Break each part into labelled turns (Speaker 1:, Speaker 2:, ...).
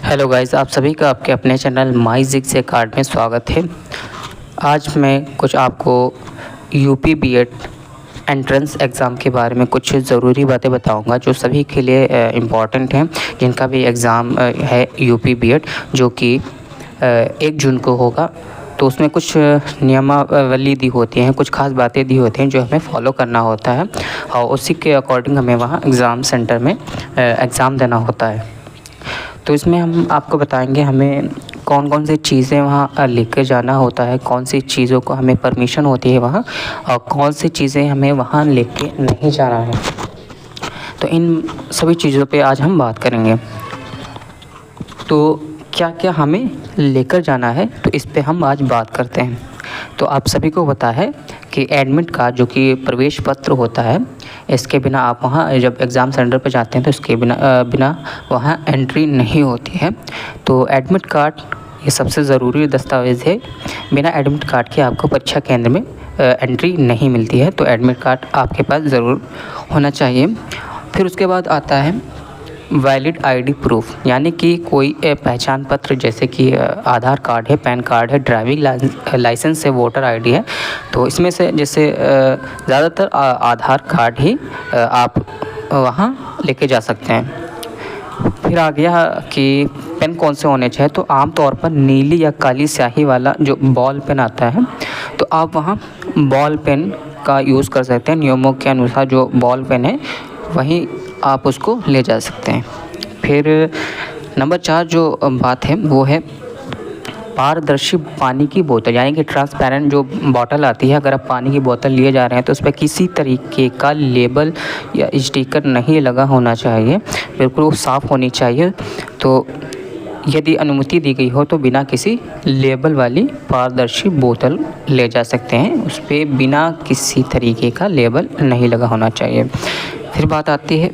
Speaker 1: Hello guys, आप सभी का आपके अपने चैनल माई जिग्स अकाडमी में स्वागत है। आज मैं कुछ आपको यूपी बीएड एंट्रेंस एग्ज़ाम के बारे में कुछ ज़रूरी बातें बताऊंगा जो सभी के लिए इम्पॉर्टेंट हैं, जिनका भी एग्ज़ाम है यूपी बीएड, जो कि 1 जून को होगा। तो उसमें कुछ नियमावली दी होती हैं, कुछ खास बातें दी होती हैं जो हमें फॉलो करना होता है और उसी के अकॉर्डिंग हमें वहाँ एग्ज़ाम सेंटर में एग्ज़ाम देना होता है। तो इसमें हम आपको बताएंगे हमें कौन कौन सी चीज़ें वहाँ लेकर जाना होता है, कौन सी चीज़ों को हमें परमिशन होती है वहाँ, और कौन सी चीज़ें हमें वहाँ लेके नहीं जाना है। तो इन सभी चीज़ों पे आज हम बात करेंगे। तो क्या क्या हमें लेकर जाना है, तो इस पे हम आज बात करते हैं। तो आप सभी को पता है कि एडमिट कार्ड जो कि प्रवेश पत्र होता है, इसके बिना आप वहाँ जब एग्ज़ाम सेंटर पर जाते हैं तो इसके बिना वहाँ एंट्री नहीं होती है। तो एडमिट कार्ड ये सबसे ज़रूरी दस्तावेज़ है। बिना एडमिट कार्ड के आपको परीक्षा केंद्र में एंट्री नहीं मिलती है। तो एडमिट कार्ड आपके पास ज़रूर होना चाहिए। फिर उसके बाद आता है वैलिड आईडी प्रूफ, यानी कि कोई पहचान पत्र, जैसे कि आधार कार्ड है, पैन कार्ड है, ड्राइविंग लाइसेंस है, वोटर आईडी है। तो इसमें से जैसे ज़्यादातर आधार कार्ड ही आप वहाँ लेके जा सकते हैं। फिर आ गया कि पेन कौन से होने चाहिए। तो आमतौर पर नीली या काली स्याही वाला जो बॉल पेन आता है, तो आप वहाँ बॉल पेन का यूज़ कर सकते हैं। नियमों के अनुसार जो बॉल पेन है वहीं आप उसको ले जा सकते हैं। फिर नंबर 4 जो बात है वो है पारदर्शी पानी की बोतल, यानी कि ट्रांसपेरेंट जो बोतल आती है। अगर आप पानी की बोतल लिए जा रहे हैं तो उस पर किसी तरीके का लेबल या स्टिकर नहीं लगा होना चाहिए, बिल्कुल वो साफ़ होनी चाहिए। तो यदि अनुमति दी गई हो तो बिना किसी लेबल वाली पारदर्शी बोतल ले जा सकते हैं, उस पर बिना किसी तरीके का लेबल नहीं लगा होना चाहिए। फिर बात आती है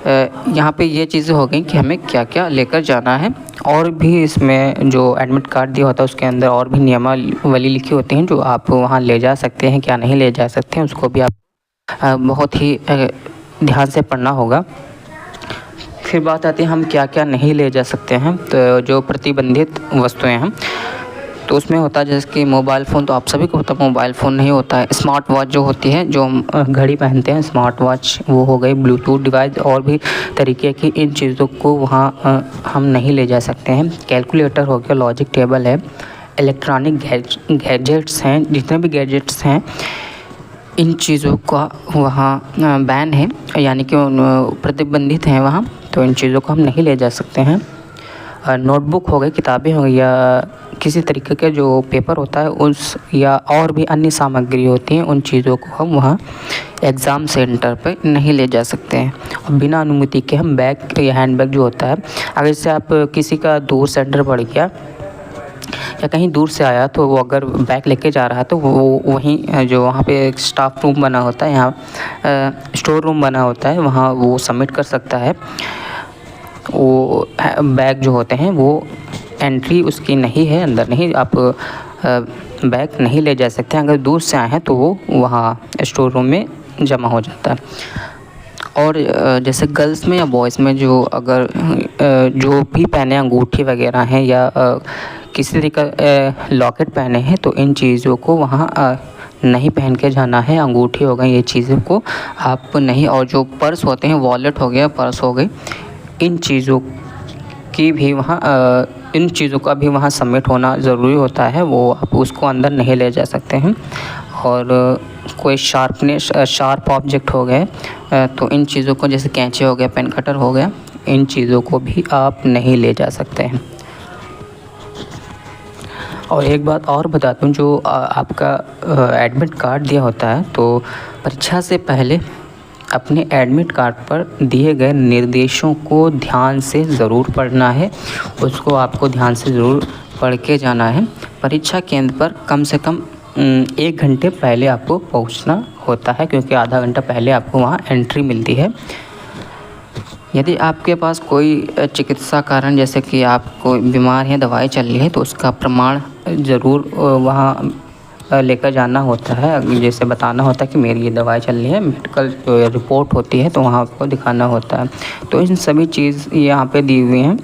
Speaker 1: यहाँ पे ये चीज़ें हो गई कि हमें क्या क्या लेकर जाना है। और भी इसमें जो एडमिट कार्ड दिया होता है उसके अंदर और भी नियमावली लिखी होती हैं जो आप वहाँ ले जा सकते हैं, क्या नहीं ले जा सकते हैं, उसको भी आप बहुत ही ध्यान से पढ़ना होगा। फिर बात आती है हम क्या क्या नहीं ले जा सकते हैं। तो जो प्रतिबंधित वस्तुएं हैं तो उसमें होता है जैसे कि मोबाइल फ़ोन, तो आप सभी को पता मोबाइल फ़ोन नहीं होता है। स्मार्ट वॉच जो होती है, जो हम घड़ी पहनते हैं, स्मार्ट वॉच वो हो गई, ब्लूटूथ डिवाइस और भी तरीके की इन चीज़ों को वहाँ हम नहीं ले जा सकते हैं। कैलकुलेटर हो गया, लॉजिक टेबल है, इलेक्ट्रॉनिक गैजेट्स हैं, जितने भी गैजेट्स हैं इन चीज़ों का वहाँ बैन है, यानी कि प्रतिबंधित हैं वहाँ। तो इन चीज़ों को हम नहीं ले जा सकते हैं। नोटबुक हो गई, किताबें हो गई, या किसी तरीके का जो पेपर होता है उस या और भी अन्य सामग्री होती हैं, उन चीज़ों को हम वहाँ एग्ज़ाम सेंटर पे नहीं ले जा सकते हैं। और बिना अनुमति के हम बैग या हैंड बैग जो होता है, अगर जैसे आप किसी का दूर सेंटर पड़ गया या कहीं दूर से आया तो वो अगर बैग लेके जा रहा है तो वो वहीं जो वहाँ पे एक स्टाफ रूम बना होता है, यहाँ स्टोर रूम बना होता है, वहाँ वो सबमिट कर सकता है। वो बैग जो होते हैं वो एंट्री उसकी नहीं है, अंदर नहीं, आप बैग नहीं ले जा सकते हैं। अगर दूर से आए हैं तो वो वहाँ स्टोर रूम में जमा हो जाता है। और जैसे गर्ल्स में या बॉयज़ में जो अगर जो भी पहने अंगूठी वगैरह हैं या किसी तरीके का लॉकेट पहने हैं तो इन चीज़ों को वहाँ नहीं पहन के जाना है। अंगूठी हो गई, ये चीज़ों को आप नहीं। और जो पर्स होते हैं, वॉलेट हो गया, पर्स हो गई, इन चीज़ों की भी वहाँ इन चीज़ों का भी वहाँ सबमिट होना ज़रूरी होता है, वो आप उसको अंदर नहीं ले जा सकते हैं। और कोई शार्प ऑब्जेक्ट हो गए तो इन चीज़ों को, जैसे कैंची हो गया, पेन कटर हो गया, इन चीज़ों को भी आप नहीं ले जा सकते हैं। और एक बात और बताता हूँ, जो आपका एडमिट कार्ड दिया होता है तो परीक्षा से पहले अपने एडमिट कार्ड पर दिए गए निर्देशों को ध्यान से ज़रूर पढ़ना है, उसको आपको ध्यान से ज़रूर पढ़ के जाना है। परीक्षा केंद्र पर कम से कम 1 घंटे पहले आपको पहुंचना होता है, क्योंकि आधा घंटा पहले आपको वहां एंट्री मिलती है। यदि आपके पास कोई चिकित्सा कारण, जैसे कि आप कोई बीमार है, दवाई चल रही है, तो उसका प्रमाण ज़रूर वहाँ लेकर जाना होता है। जैसे बताना होता है कि मेरी ये दवाई चल रही है, मेडिकल रिपोर्ट होती है तो वहाँ आपको दिखाना होता है। तो इन सभी चीज़ यहाँ पे दी हुई हैं।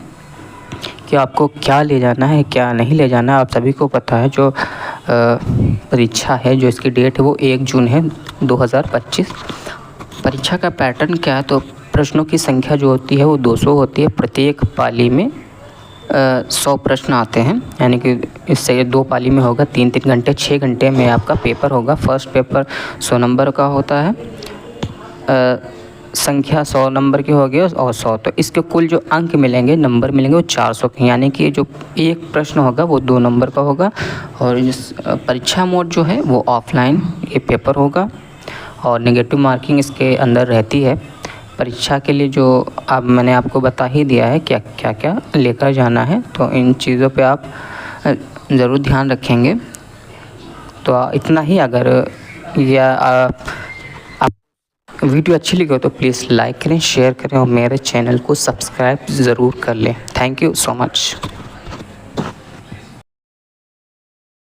Speaker 1: कि आपको क्या ले जाना है क्या नहीं ले जाना है। आप सभी को पता है जो परीक्षा है, जो इसकी डेट है वो 1 जून है 2025। परीक्षा का पैटर्न क्या है, तो प्रश्नों की संख्या जो होती है वो 200 होती है। प्रत्येक पाली में 100 प्रश्न आते हैं, यानी कि इससे 2 पाली में होगा, 3-3 घंटे 6 घंटे में आपका पेपर होगा। फर्स्ट पेपर 100 नंबर का होता है, संख्या 100 नंबर की होगी और 100, तो इसके कुल जो अंक मिलेंगे, नंबर मिलेंगे वो 400 के, यानी कि जो एक प्रश्न होगा वो 2 नंबर का होगा। और इस परीक्षा मोड जो है वो ऑफलाइन ये पेपर होगा और नेगेटिव मार्किंग इसके अंदर रहती है। परीक्षा के लिए जो अब मैंने आपको बता ही दिया है क्या क्या क्या लेकर जाना है, तो इन चीज़ों पे आप ज़रूर ध्यान रखेंगे। तो इतना ही। अगर या आप वीडियो अच्छी लगी हो तो प्लीज़ लाइक करें, शेयर करें और मेरे चैनल को सब्सक्राइब ज़रूर कर लें। Thank you so much.